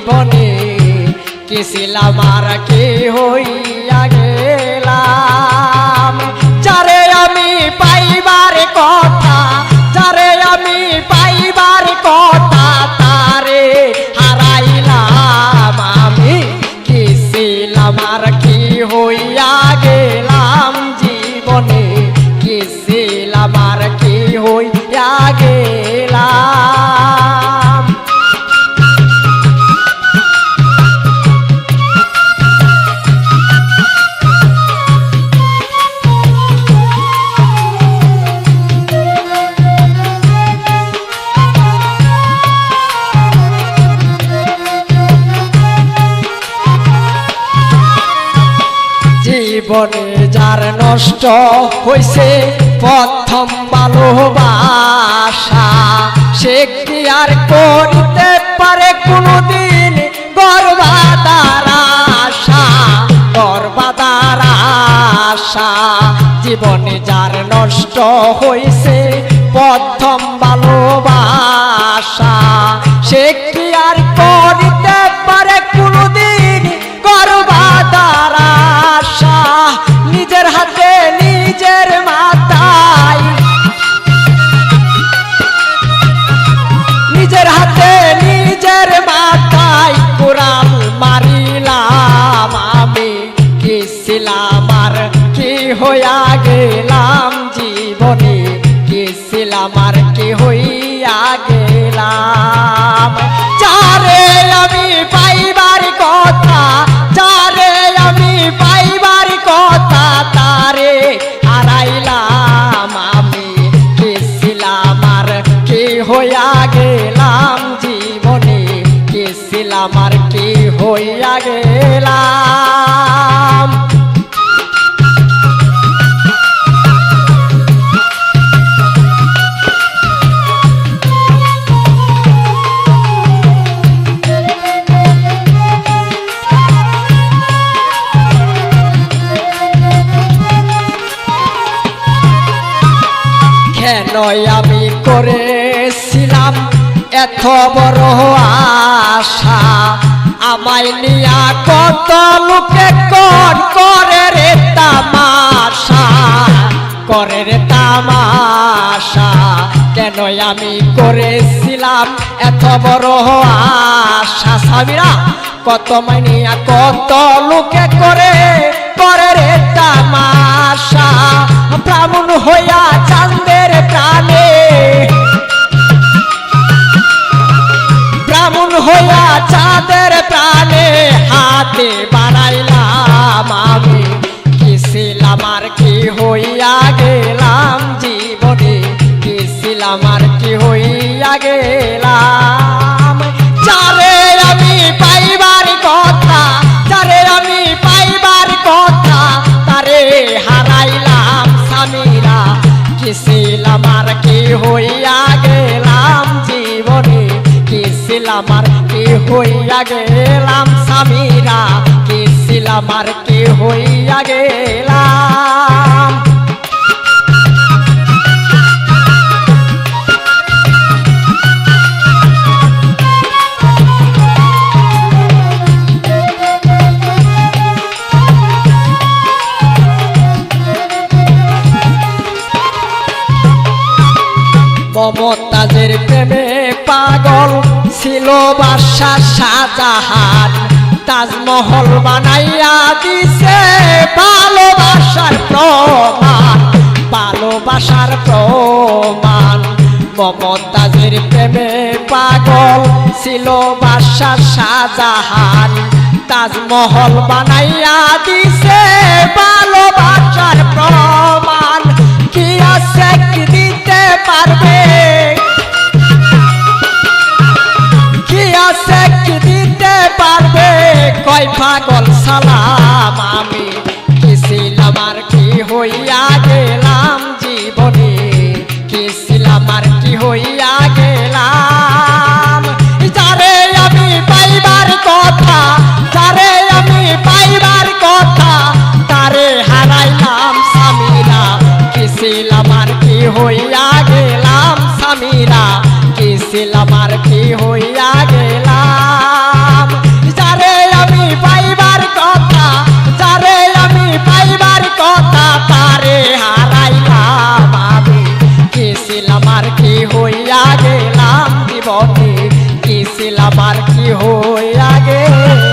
জীবনে কি ছিলাম আর কি হইয়া গেলাম। যারে আমি পাইবার কথা, যারে আমি পাইবার কথা, তারে হারাইলাম। আমি কি ছিলাম আর কি হইয়া গেলাম। জীবনে কি ছিলাম আর কি হইয়া গেলাম। জীবনে যার নষ্ট হইছে প্রথম ভালোবাসা, সে কি আর করিতে পারে কোনদিন বরবাদার আশা, বরবাদার আশা। জীবনে যার নষ্ট হইছে প্রথম ভালোবাসা, সে কি আর করিতে পারে কোনদিন বরবাদার আশা। নিজের হাতে নিজের মাথায়, নিজের হাতে নিজের মাথায় কুড়াল মারিলাম। আমি কি ছিলাম আর কি হইয়া গেলাম। জীবনে কি ছিলাম আর কি হইয়া গেলাম। যারে আমি পাইবার কথা, যারে আমি পাইবার কথা, তারে হারাইলাম। আমি কি ছিলাম আর কি হইয়া গেলাম। জীবনে কি ছিলাম আর কি হইয়া গেলাম। কেন আমি করেছিলাম এত বড় আশা। আমায় নিয়া কত লোকে কোন করে রে তামাশা, করে রে তামাশা। কেন আমি করেছিলাম এত বড় আশা। সামিরা কত মাইনিয়া কত লোকে করে করে রে তামাশা। ব্রাহ্মণ হইয়া চাঁদের প্রাণে, ব্রাহ্মণ হইয়া চাঁদের প্রাণে হাতে বাড়াইলাম। আমি কি ছিলাম আর কি হইয়া গেলাম। জীবনে কি ছিলাম আর কি হইয়া গেলাম। যারে আমি পাইবার কথা, যারে আমি পাইবার কথা, তারে হারাইলাম। সামিরা কি ছিলাম আর কি হইয়া গেলাম। জীবনে কি ছিলাম আর কি হইয়া গেলাম। সামিরা কি ছিলাম আর কি হইয়া গেলাম। মমতাজের প্রেমে পাগল ছিল বাদশাহ শাহজাহান। তাজমহল বানাইয়া দিছে ভালোবাসার প্রমাণ, ভালোবাসার প্রমাণ। মমতাজের প্রেমে পাগল ছিল বাদশাহ শাহজাহান। তাজমহল বানাইয়া দিছে ভালোবাসার প্রমাণ। কি আছে কি দিতে পারবে, কি আছে কি দিতে পারবে কয় পাগল সালাম। আমি কি ছিলাম আর কি হইয়া গেলাম। জীবনে কি ছিলাম আর কি হইয়া গেলাম। যারে আমি পাইবার কথা, যারে আমি পাইবার কথা, তারে হারাইলাম। সামিরা কি ছিলাম আর কি হইয়া গেলাম। সামিরা কি ছিলাম আর কি হইয়া গেলাম। ছিলাম আর কি হইয়া গেলাম জীবনে, কি ছিলাম আর কি হইয়া গেলাম।